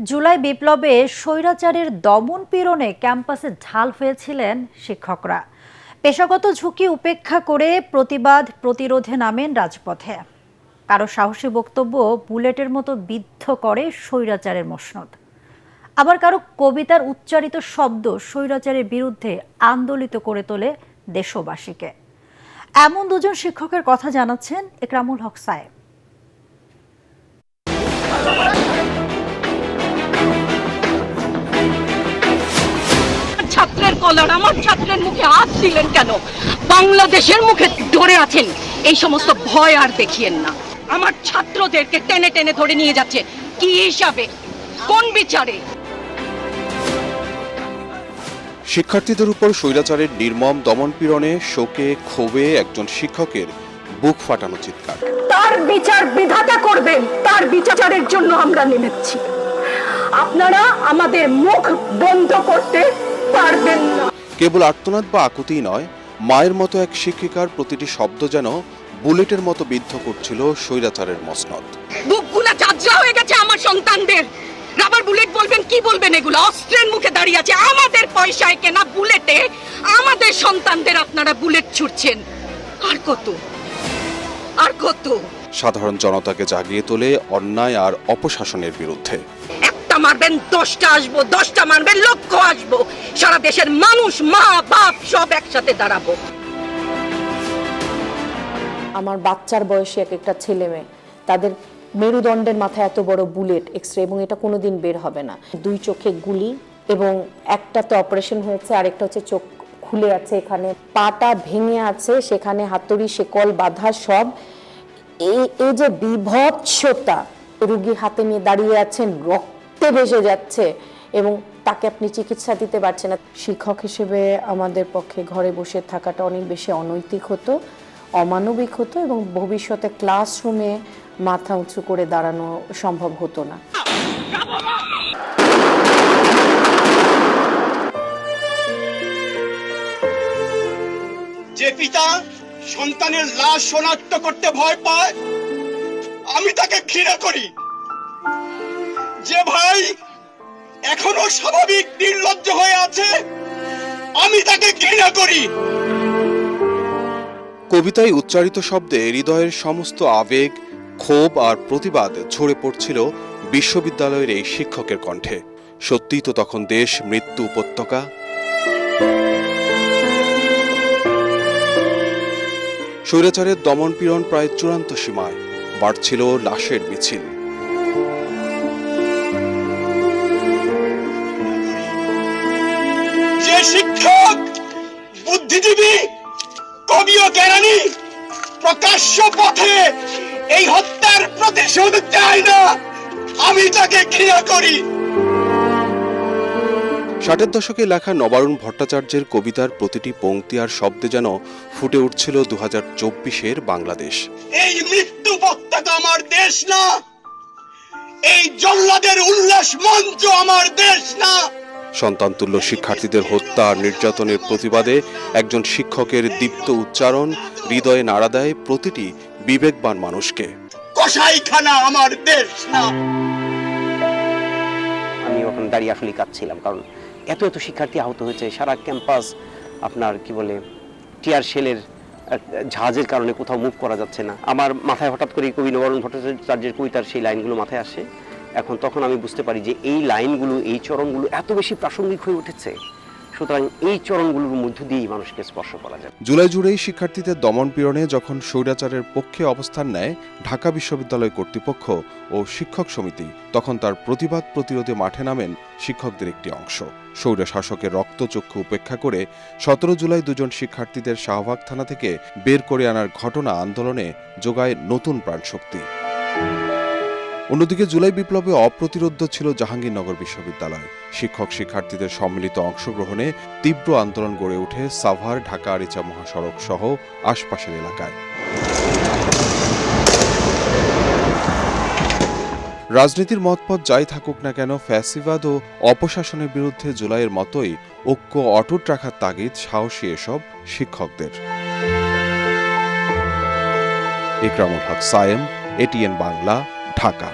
জুলাই বিপ্লবে স্বৈরাচারের দমন পীড়নে ক্যাম্পাসে ঢাল হয়েছিলেন শিক্ষকরা। পেশাগত ঝুঁকি উপেক্ষা করে প্রতিবাদ প্রতিরোধে নামেন রাজপথে। কারো সাহসী বক্তব্য বুলেটের মতো বিদ্ধ করে স্বৈরাচারের মসনদ, আবার কারো কবিতার উচ্চারিত শব্দ স্বৈরাচারের বিরুদ্ধে আন্দোলিত করে তোলে দেশবাসীকে। এমন দুজন শিক্ষকের কথা জানাচ্ছেন একরামুল হক সায়েব। ছাত্রের কলার আমার ছাত্রের মুখে হাত দিলেন কেন? বাংলাদেশের মুখে ধরে আছেন, এই সমস্ত ভয় আর দেখিয়েন না। আমার ছাত্রদেরকে টেনে টেনে ধরে নিয়ে যাচ্ছে, কি হিসাবে, কোন বিচারে? শিক্ষার্থীদের উপর স্বৈরাচারের নির্মম দমনপীড়নে শোকে ক্ষোভে একজন শিক্ষকের বুক ফাটানো চিৎকার। তার বিচার বিধাতা করবেন, তার বিচারের জন্য আমরা নেমেছি। আপনারা আমাদের মুখ বন্ধ করতে পারবেন না। কেবল আর্তনাদ বা আকুতিই নয়, মায়ের মতো এক শিক্ষিকার প্রতিটি শব্দ যেন বুলেটের মতো বিদ্ধ করছিল স্বৈরাচারের মসনদ। বুকগুলা ঝাঁঝরা হয়ে গেছে আমার সন্তানদের। রাবার বুলেট বলবেন, কি বলবেন? এগুলো অস্ত্রের মুখে দাঁড়িয়ে আছে, আমাদের পয়সায় কেনা বুলেটে আমাদের সন্তানদের আপনারা বুলেট ছুটছেন। আর কত, আর কত? সাধারণ জনতাকে জাগিয়ে তোলে অন্যায় আর অপশাসনের বিরুদ্ধে। একটা মারবেন 10টা আসবো, 10টা মারবেন লক্ষ আসবো। সারা দেশের মানুষ, মা বাপ সব একসাথে দাঁড়াবো। আমার বাচ্চার বয়সী এক একটা ছেলে মেয়ে, তাদের মেরুদণ্ডের মাথায় এত বড় বুলেট এক্সরে, এবং এটা কোনোদিন বের হবে না। 2 চোখে গুলি, এবং একটা তো অপারেশন হয়েছে, আরেকটা হচ্ছে চোখ খুলে আছে, এখানে পাটা ভেঙে আছে, সেখানে হাতুড়ি শেকল বাঁধা সব। এই যে বিভৎসতা, রোগী হাতে নিয়ে দাঁড়িয়ে আছেন, রক্তে ভেসে যাচ্ছে, এবং তাকে আপনি চিকিৎসা দিতে পারছেন না। শিক্ষক হিসেবে আমাদের পক্ষে ঘরে বসে থাকাটা অনেক বেশি অনৈতিক হতো, অমানবিক হতো, এবং ভবিষ্যতে ক্লাসরুমে মাথা উঁচু করে দাঁড়ানো সম্ভব হতো না। যে পিতা সন্তানের লাশ শনাক্ত করতে ভয় পায়, আমি তাকে ঘৃণা করি। যে ভাই এখনো স্বাভাবিক নির্লজ্জ হয়ে আছে, আমি তাকে ঘৃণা করি। কবিতায় উচ্চারিত শব্দে হৃদয়ের সমস্ত আবেগ, ক্ষোভ আর প্রতিবাদ ঝরে পড়ছিল বিশ্ববিদ্যালয়ের এই শিক্ষকের কণ্ঠে। সত্যিই তো তখন দেশ মৃত্যু উপত্যকা। স্বৈরাচারের দমনপীড়ন প্রায় চূড়ান্ত সীমায়, বাড়ছিল লাশের মিছিল। যে শিক্ষক, বুদ্ধিজীবী, কবি ও জ্ঞানী প্রকাশ্য পথে এই হত্যার প্রতিশোধ চায় না, আমি তাকে ঘৃণা করি। 60-এর দশকে লেখা নবারুণ ভট্টাচার্যের কবিতার প্রতিটি পংক্তি আর শব্দে যেন ফুটে উঠছিল 2024-এর বাংলাদেশ। এই মৃত্যু পতাকা আমার দেশ না, এই জল্লাদের উল্লাস মঞ্চ আমার দেশ না। সন্তানতুল্য শিক্ষার্থীদের হত্যা আর নির্যাতনের প্রতিবাদে একজন শিক্ষকের দীপ্ত উচ্চারণ হৃদয়ে নাড়া দেয় প্রতিটি বিবেকবান মানুষকে। কসাইখানা আমার দেশ না। আমি ওখানে দাঁড়িয়ে আসলে কাঁদছিলাম, কারণ এত এত শিক্ষার্থী আহত হয়েছে, সারা ক্যাম্পাস আপনার কি বলে টিয়ার শেলের ঝাঁজের কারণে কোথাও মুভ করা যাচ্ছে না। আমার মাথায় হঠাৎ করে কবি নবারুণ ভট্টাচার্যের কবিতার সেই লাইনগুলো মাথায় আসে। তখন আমি বুঝতে পারি যে এই লাইনগুলো, এই চরণগুলো এত বেশি প্রাসঙ্গিক হয়ে উঠেছে, সুতরাং এই চরণগুলোর মধ্য দিয়েই মানুষকে স্পর্শ করা যায়। জুলাই জুড়েই শিক্ষার্থীদের দমনপীড়নে যখন স্বৈরাচারের পক্ষে অবস্থান নেয় ঢাকা বিশ্ববিদ্যালয় কর্তৃপক্ষ ও শিক্ষক সমিতি, তখন তার প্রতিবাদ প্রতিরোধে মাঠে নামেন শিক্ষকদের একটি অংশ। স্বৈর শাসকের রক্তচক্ষু উপেক্ষা করে 17 জুলাই 2জন শিক্ষার্থীদের শাহবাগ থানা থেকে বের করে আনার ঘটনা আন্দোলনে যোগায় নতুন প্রাণশক্তি। অন্যদিকে জুলাই বিপ্লবে অপ্রতিরোধ্য ছিল জাহাঙ্গীরনগর বিশ্ববিদ্যালয়। শিক্ষক শিক্ষার্থীদের সম্মিলিত অংশগ্রহণে তীব্র আন্দোলন গড়ে ওঠে সাভার ঢাকা আরিচা মহাসড়ক সহ আশপাশের এলাকায়। রাজনীতির মতপথ যাই থাকুক না কেন, ফ্যাসিবাদ ও অপশাসনের বিরুদ্ধে জুলাইয়ের মতোই ঐক্য অটুট রাখার তাগিদ সাহসী এসব শিক্ষকদের। একরামুল হক সায়েম, এটিএন বাংলা, ঢাকা।